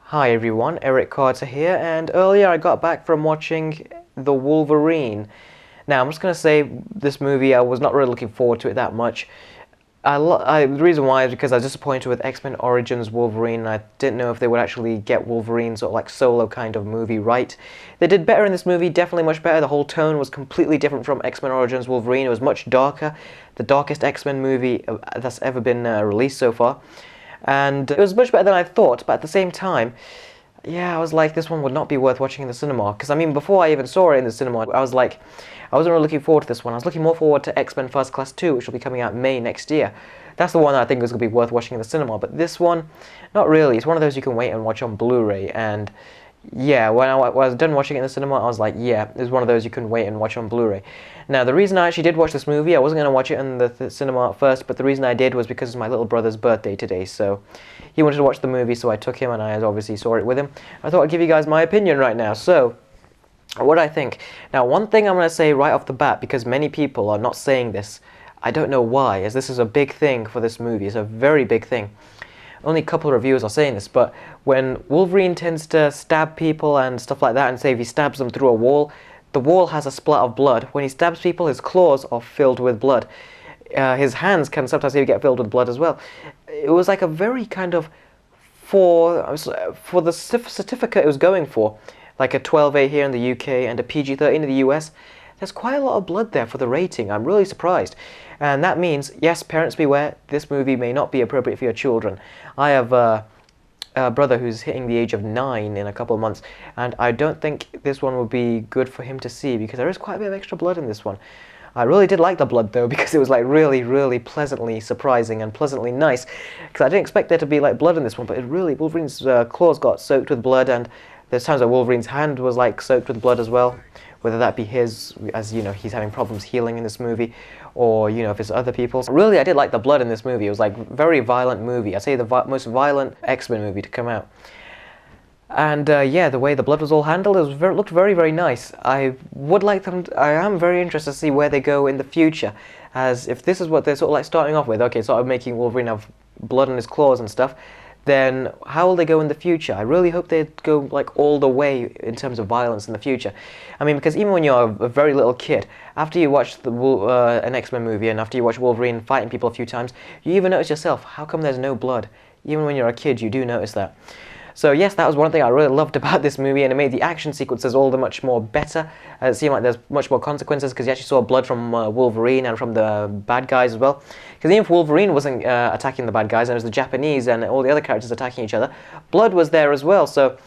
Hi everyone, Eric Carter here, and earlier I got back from watching The Wolverine. Now, I'm just going to say this movie, I was not really looking forward to it that much. The reason why is because I was disappointed with X-Men Origins Wolverine, and I didn't know if they would actually get Wolverine sort of like solo kind of movie right. They did better in this movie, definitely much better. The whole tone was completely different from X-Men Origins Wolverine. It was much darker, the darkest X-Men movie that's ever been released so far. And it was much better than I thought, but at the same time, yeah, I was like, this one would not be worth watching in the cinema. Because, I mean, before I even saw it in the cinema, I was like, I wasn't really looking forward to this one. I was looking more forward to X-Men First Class 2, which will be coming out May next year. That's the one that I think is going to be worth watching in the cinema. But this one, not really. It's one of those you can wait and watch on Blu-ray. And yeah, when I was done watching it in the cinema, I was like, yeah, it's one of those you can wait and watch on Blu-ray. Now, the reason I actually did watch this movie, I wasn't going to watch it in the cinema at first, but the reason I did was because it's my little brother's birthday today, so he wanted to watch the movie, so I took him and I obviously saw it with him. I thought I'd give you guys my opinion right now. So, what I think. Now, one thing I'm going to say right off the bat, because many people are not saying this, I don't know why, as this is a big thing for this movie. It's a very big thing. Only a couple of reviewers are saying this, but when Wolverine tends to stab people and stuff like that, and say if he stabs them through a wall, the wall has a splat of blood. When he stabs people, his claws are filled with blood. His hands can sometimes even get filled with blood as well. It was like a very kind of, for the certificate it was going for, like a 12A here in the UK and a PG-13 in the US, there's quite a lot of blood there for the rating. I'm really surprised. And that means, yes, parents beware, this movie may not be appropriate for your children. I have a brother who's hitting the age of 9 in a couple of months, and I don't think this one would be good for him to see because there is quite a bit of extra blood in this one. I really did like the blood though, because it was like really, really pleasantly surprising and pleasantly nice, because I didn't expect there to be like blood in this one, but it really, Wolverine's claws got soaked with blood, and there's times that Wolverine's hand was like soaked with blood as well, whether that be his, as you know, he's having problems healing in this movie, or you know, if it's other people's. Really, I did like the blood in this movie. It was like a very violent movie. I'd say the most violent X-Men movie to come out. And yeah, the way the blood was all handled, it was looked very, very nice. I am very interested to see where they go in the future, as if this is what they're sort of like starting off with, okay, sort of making Wolverine have blood on his claws and stuff, then how will they go in the future? I really hope they go like all the way in terms of violence in the future. I mean, because even when you're a very little kid, after you watch an X-Men movie and after you watch Wolverine fighting people a few times, you even notice yourself, how come there's no blood? Even when you're a kid, you do notice that. So yes, that was one thing I really loved about this movie, and it made the action sequences all the much more better. It seemed like there's much more consequences because you actually saw blood from Wolverine and from the bad guys as well. Because even if Wolverine wasn't attacking the bad guys and it was the Japanese and all the other characters attacking each other, blood was there as well. So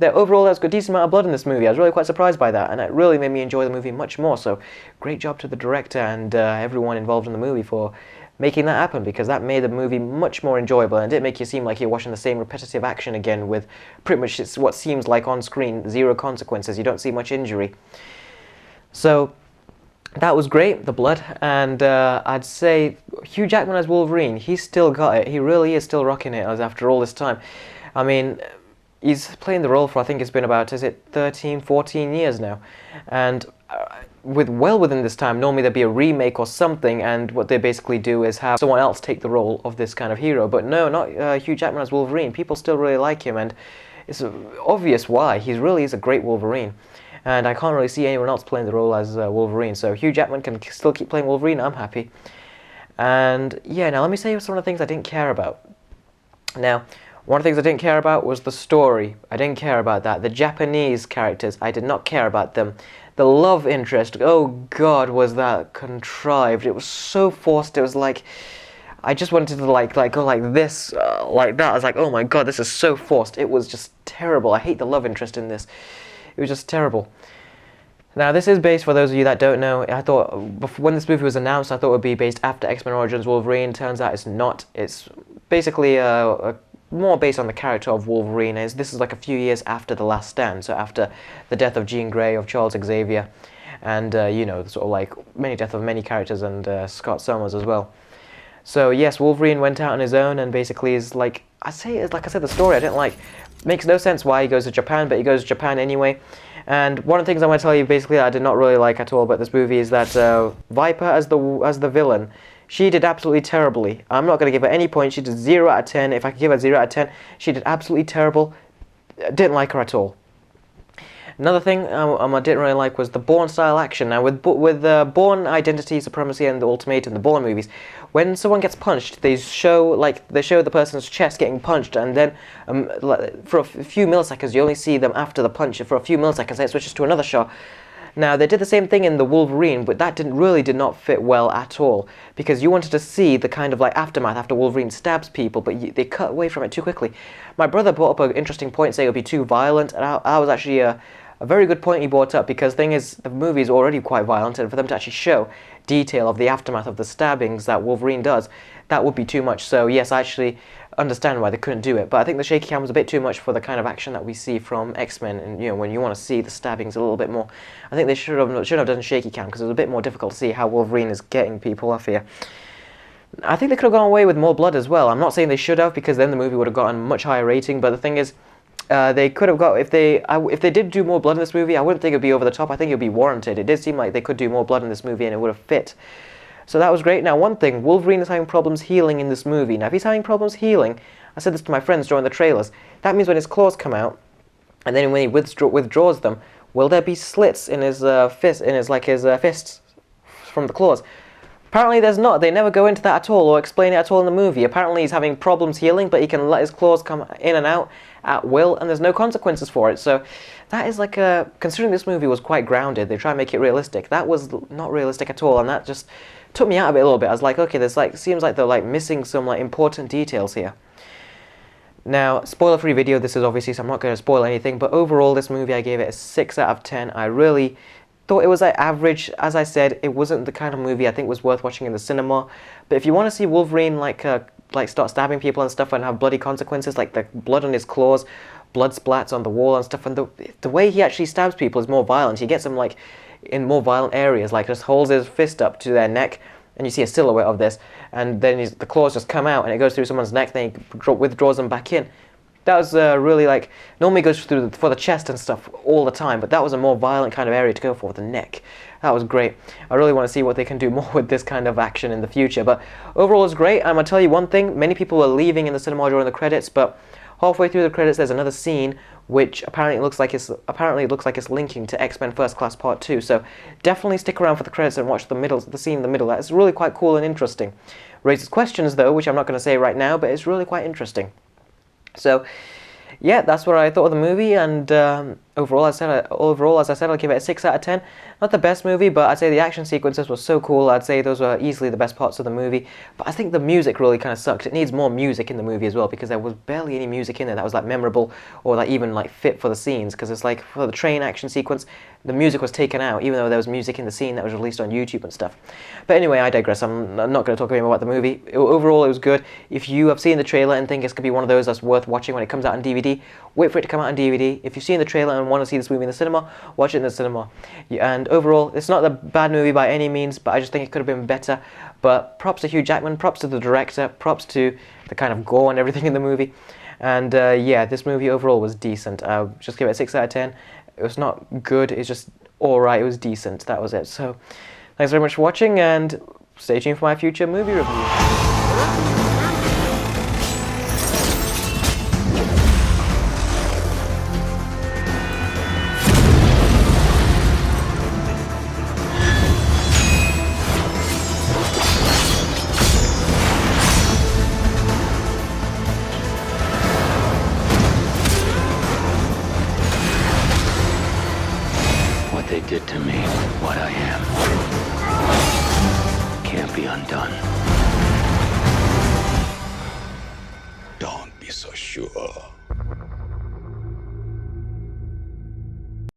overall there was a decent amount of blood in this movie. I was really quite surprised by that, and it really made me enjoy the movie much more. So great job to the director and everyone involved in the movie for making that happen, because that made the movie much more enjoyable and didn't make you seem like you're watching the same repetitive action again with pretty much what seems like on screen zero consequences. You don't see much injury. So that was great, the blood, and I'd say Hugh Jackman as Wolverine, he's still got it. He really is still rocking it after all this time. I mean, he's playing the role for, I think it's been about, is it 13, 14 years now, and well within this time, normally there'd be a remake or something, and what they basically do is have someone else take the role of this kind of hero. But no, not Hugh Jackman as Wolverine. People still really like him, and it's obvious why. He really is a great Wolverine, and I can't really see anyone else playing the role as Wolverine. So Hugh Jackman can still keep playing Wolverine. I'm happy. And yeah, now let me say some of the things I didn't care about. Now, one of the things I didn't care about was the story. I didn't care about that. The Japanese characters, I did not care about them. The love interest, oh god, was that contrived. It was so forced. It was like, I just wanted to like go like this, like that. I was like, oh my god, this is so forced. It was just terrible. I hate the love interest in this. It was just terrible. Now, this is based, for those of you that don't know, I thought, when this movie was announced, I thought it would be based after X-Men Origins Wolverine. Turns out it's not. It's basically more based on the character of Wolverine. This is like a few years after The Last Stand, so after the death of Jean Grey, of Charles Xavier, and you know, sort of like many death of many characters, and Scott Summers as well. So yes, Wolverine went out on his own and basically is like, like I said, the story I didn't like. Makes no sense why he goes to Japan, but he goes to Japan anyway. And one of the things I want to tell you basically I did not really like at all about this movie is that Viper as the villain, she did absolutely terribly. I'm not going to give her any points. She did 0 out of 10. If I could give her 0 out of 10, she did absolutely terrible. Didn't like her at all. Another thing I didn't really like was the Bourne style action. Now with Bourne Identity, Supremacy, and the Ultimatum, the Bourne movies, when someone gets punched, they show the person's chest getting punched, and then for a few milliseconds you only see them after the punch. For a few milliseconds, it switches to another shot. Now they did the same thing in the Wolverine, but that did not fit well at all, because you wanted to see the kind of like aftermath after Wolverine stabs people, but they cut away from it too quickly. My brother brought up an interesting point, saying it would be too violent, and I was actually a very good point he brought up, because the thing is, the movie is already quite violent, and for them to actually show detail of the aftermath of the stabbings that Wolverine does, that would be too much. So yes, I actually understand why they couldn't do it, but I think the shaky cam was a bit too much for the kind of action that we see from X-Men, and when you want to see the stabbings a little bit more, I think they should have done shaky cam, because it was a bit more difficult to see how Wolverine is getting people off here. I think they could have gone away with more blood as well. I'm not saying they should have, because then the movie would have gotten a much higher rating, but the thing is, they could have got, if they did do more blood in this movie, I wouldn't think it would be over the top. I think it would be warranted. It did seem like they could do more blood in this movie and it would have fit. So that was great. Now one thing, Wolverine is having problems healing in this movie. Now if he's having problems healing, I said this to my friends during the trailers, that means when his claws come out, and then when he withdraws them, will there be slits in his fists from the claws? Apparently there's not. They never go into that at all or explain it at all in the movie. Apparently he's having problems healing, but he can let his claws come in and out at will, and there's no consequences for it. So that is considering this movie was quite grounded, they try and make it realistic. That was not realistic at all, and that just took me out of it a little bit. I was like, okay, seems like they're missing some important details here. Now, spoiler-free video, this is obviously, so I'm not going to spoil anything, but overall this movie I gave it a 6 out of 10. I really thought it was average. As I said, it wasn't the kind of movie I think was worth watching in the cinema. But if you want to see Wolverine start stabbing people and stuff and have bloody consequences, like the blood on his claws, blood splats on the wall and stuff, and the way he actually stabs people is more violent. He gets them in more violent areas, just holds his fist up to their neck, and you see a silhouette of this, and then the claws just come out and it goes through someone's neck, then he withdraws them back in. That was really normally goes for the chest and stuff all the time, but that was a more violent kind of area to go for, the neck. That was great. I really want to see what they can do more with this kind of action in the future, but overall it's great. I'm going to tell you one thing, many people are leaving in the cinema during the credits, but halfway through the credits there's another scene which apparently looks like it's linking to X-Men First Class Part 2, so definitely stick around for the credits and watch the scene in the middle. That's really quite cool and interesting. Raises questions though, which I'm not going to say right now, but it's really quite interesting. So, yeah, that's what I thought of the movie, and overall, as I said, I'll give it a 6 out of 10. Not the best movie, but I'd say the action sequences were so cool. I'd say those were easily the best parts of the movie. But I think the music really kind of sucked. It needs more music in the movie as well, because there was barely any music in there that was memorable or even fit for the scenes. Because it's for the train action sequence, the music was taken out, even though there was music in the scene that was released on YouTube and stuff. But anyway, I digress. I'm not going to talk anymore about the movie. Overall, it was good. If you have seen the trailer and think it's going to be one of those that's worth watching when it comes out on DVD, wait for it to come out on DVD. If you've seen the trailer and want to see this movie in the cinema, watch it in the cinema. And overall, it's not a bad movie by any means, but I just think it could have been better. But props to Hugh Jackman, props to the director, props to the kind of gore and everything in the movie. And yeah, this movie overall was decent. I'll just give it a 6 out of 10. It was not good, it's just alright, it was decent, that was it. So, thanks very much for watching, and stay tuned for my future movie review. They did to me what I am can't be undone. Don't be so sure.